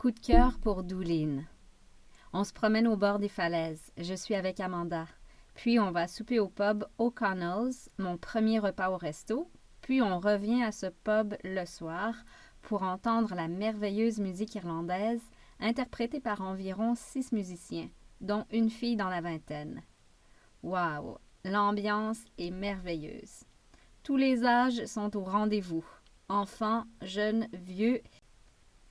Coup de cœur pour Doolin. On se promène au bord des falaises. Je suis avec Amanda. Puis on va souper au pub O'Connell's, mon premier repas au resto. Puis on revient à ce pub le soir pour entendre la merveilleuse musique irlandaise interprétée par environ 6 musiciens, dont une fille dans la vingtaine. Waouh! L'ambiance est merveilleuse. Tous les âges sont au rendez-vous. Enfants, jeunes, vieux,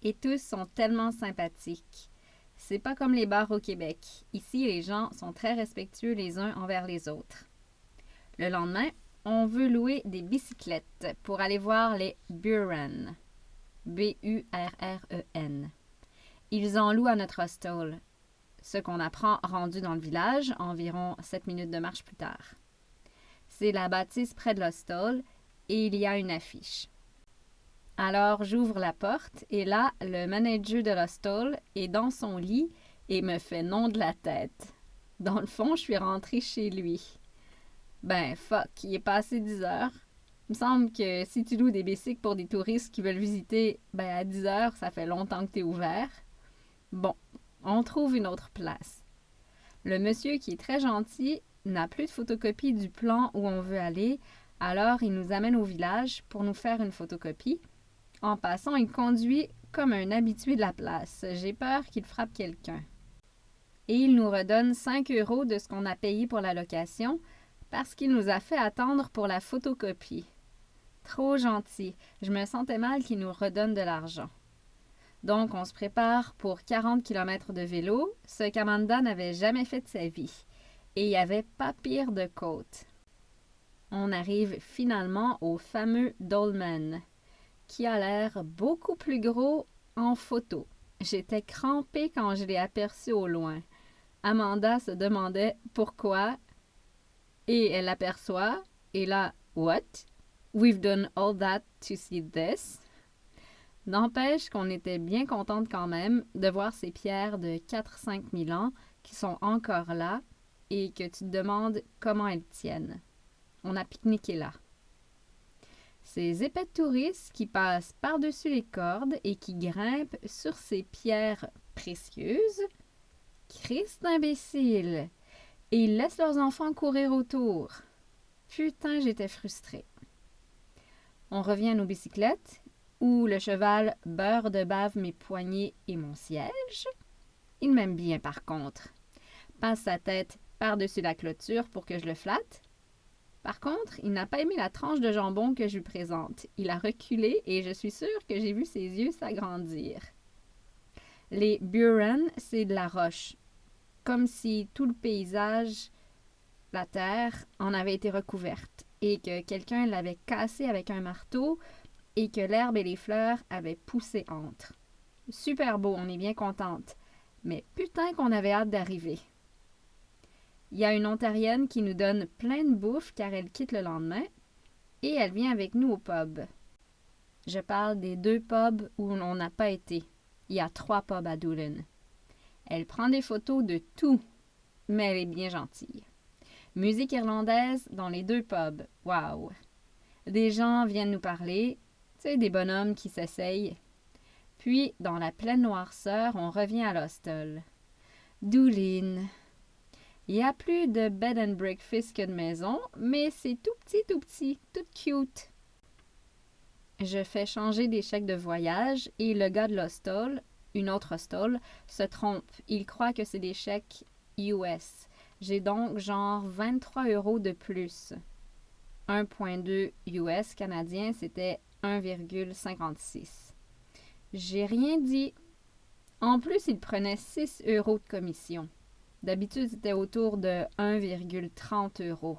et tous sont tellement sympathiques. C'est pas comme les bars au Québec. Ici, les gens sont très respectueux les uns envers les autres. Le lendemain, on veut louer des bicyclettes pour aller voir les Burren. B-U-R-R-E-N. Ils en louent à notre hostel. Ce qu'on apprend rendu dans le village, environ 7 minutes de marche plus tard. C'est la bâtisse près de l'hostel et il y a une affiche. Alors, j'ouvre la porte et là, le manager de l'hostel est dans son lit et me fait non de la tête. Dans le fond, je suis rentrée chez lui. Ben, fuck, il est passé 10 heures. Il me semble que si tu loues des bicycles pour des touristes qui veulent visiter, ben à 10 heures, ça fait longtemps que t'es ouvert. Bon, on trouve une autre place. Le monsieur, qui est très gentil, n'a plus de photocopie du plan où on veut aller, alors il nous amène au village pour nous faire une photocopie. En passant, il conduit comme un habitué de la place. J'ai peur qu'il frappe quelqu'un. Et il nous redonne 5 € de ce qu'on a payé pour la location parce qu'il nous a fait attendre pour la photocopie. Trop gentil. Je me sentais mal qu'il nous redonne de l'argent. Donc, on se prépare pour 40 km de vélo, ce qu'Amanda n'avait jamais fait de sa vie. Et il n'y avait pas pire de côte. On arrive finalement au fameux Dolmen, qui a l'air beaucoup plus gros en photo. J'étais crampée quand je l'ai aperçu au loin. Amanda se demandait pourquoi et elle l'aperçoit et là, what? We've done all that to see this? N'empêche qu'on était bien contente quand même de voir ces pierres de 4-5 000 ans qui sont encore là et que tu te demandes comment elles tiennent. On a pique-niqué là. Ces épais de touristes qui passent par-dessus les cordes et qui grimpent sur ces pierres précieuses. Christ d'imbéciles! Et ils laissent leurs enfants courir autour. Putain, j'étais frustrée. On revient à nos bicyclettes, où le cheval beurre de bave mes poignets et mon siège. Il m'aime bien par contre. Passe sa tête par-dessus la clôture pour que je le flatte. Par contre, il n'a pas aimé la tranche de jambon que je lui présente. Il a reculé et je suis sûre que j'ai vu ses yeux s'agrandir. Les Burren, c'est de la roche. Comme si tout le paysage, la terre, en avait été recouverte et que quelqu'un l'avait cassée avec un marteau et que l'herbe et les fleurs avaient poussé entre. Super beau, on est bien contente. Mais putain qu'on avait hâte d'arriver. Il y a une Ontarienne qui nous donne plein de bouffe car elle quitte le lendemain et elle vient avec nous au pub. Je parle des 2 pubs où on n'a pas été. Il y a 3 pubs à Doolin. Elle prend des photos de tout, mais elle est bien gentille. Musique irlandaise dans les 2 pubs. Waouh! Des gens viennent nous parler, tu sais, des bonhommes qui s'essayent. Puis, dans la pleine noirceur, on revient à l'hostel. Doolin. Il y a plus de bed and breakfast que de maison, mais c'est tout petit, tout cute. Je fais changer des chèques de voyage et le gars de l'hostel, une autre hostel, se trompe. Il croit que c'est des chèques US. J'ai donc genre 23 € de plus. 1,2 US canadien, c'était 1,56. J'ai rien dit. En plus, il prenait 6 € de commission. D'habitude, c'était autour de 1,30 €.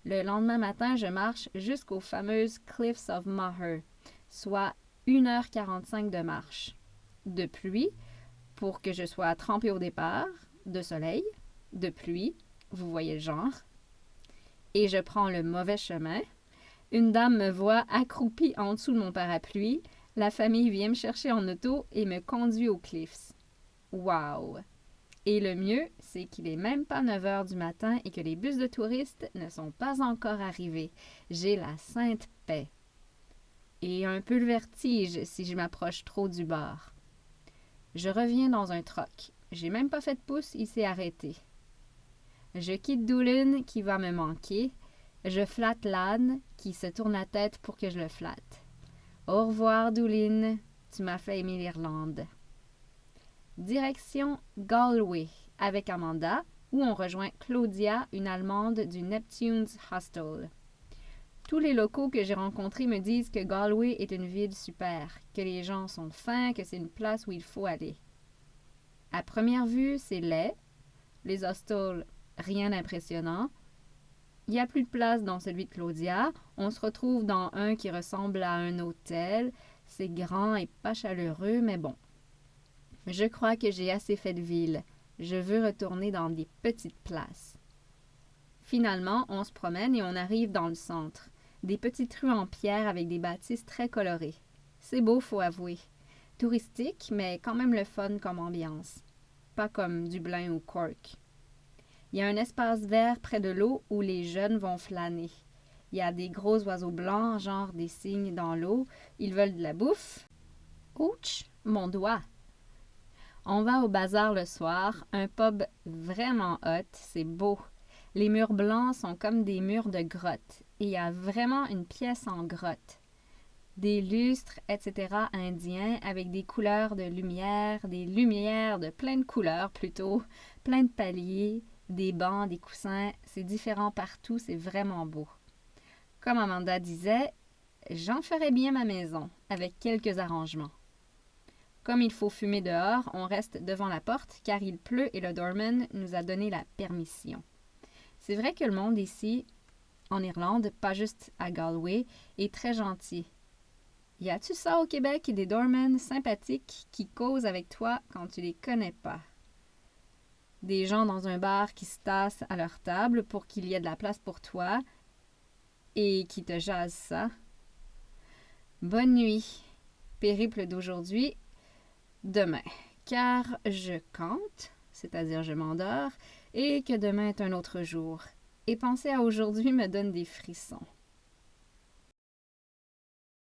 Le lendemain matin, je marche jusqu'aux fameuses Cliffs of Moher, soit 1h45 de marche. De pluie, pour que je sois trempée au départ, de soleil, de pluie, vous voyez le genre. Et je prends le mauvais chemin. Une dame me voit accroupie en dessous de mon parapluie. La famille vient me chercher en auto et me conduit aux Cliffs. Wow! Et le mieux, c'est qu'il est même pas 9 h du matin et que les bus de touristes ne sont pas encore arrivés. J'ai la sainte paix. Et un peu le vertige si je m'approche trop du bar. Je reviens dans un troc. J'ai même pas fait de pouce, il s'est arrêté. Je quitte Doolin qui va me manquer. Je flatte l'âne qui se tourne la tête pour que je le flatte. Au revoir, Doolin. Tu m'as fait aimer l'Irlande. Direction Galway avec Amanda, où on rejoint Claudia, une Allemande du Neptune's Hostel. Tous les locaux que j'ai rencontrés me disent que Galway est une ville super, que les gens sont fins, que c'est une place où il faut aller. À première vue, c'est laid. Les hostels, rien d'impressionnant. Il n'y a plus de place dans celui de Claudia. On se retrouve dans un qui ressemble à un hôtel. C'est grand et pas chaleureux, mais bon. Je crois que j'ai assez fait de ville. Je veux retourner dans des petites places. Finalement, on se promène et on arrive dans le centre. Des petites rues en pierre avec des bâtisses très colorées. C'est beau, faut avouer. Touristique, mais quand même le fun comme ambiance. Pas comme Dublin ou Cork. Il y a un espace vert près de l'eau où les jeunes vont flâner. Il y a des gros oiseaux blancs, genre des cygnes dans l'eau. Ils veulent de la bouffe. Ouch, mon doigt! On va au bazar le soir, un pub vraiment hot, c'est beau. Les murs blancs sont comme des murs de grotte et il y a vraiment une pièce en grotte. Des lustres, etc. indiens avec des couleurs de lumière, des lumières de plein de couleurs plutôt, plein de paliers, des bancs, des coussins, c'est différent partout, c'est vraiment beau. Comme Amanda disait, j'en ferais bien ma maison avec quelques arrangements. Comme il faut fumer dehors, on reste devant la porte car il pleut et le doorman nous a donné la permission. C'est vrai que le monde ici, en Irlande, pas juste à Galway, est très gentil. Y a-tu ça au Québec, des doormen sympathiques qui causent avec toi quand tu les connais pas? Des gens dans un bar qui se tassent à leur table pour qu'il y ait de la place pour toi et qui te jasent ça. Bonne nuit. Périple d'aujourd'hui, demain. Car je cante, c'est-à-dire je m'endors, et que demain est un autre jour. Et penser à aujourd'hui me donne des frissons.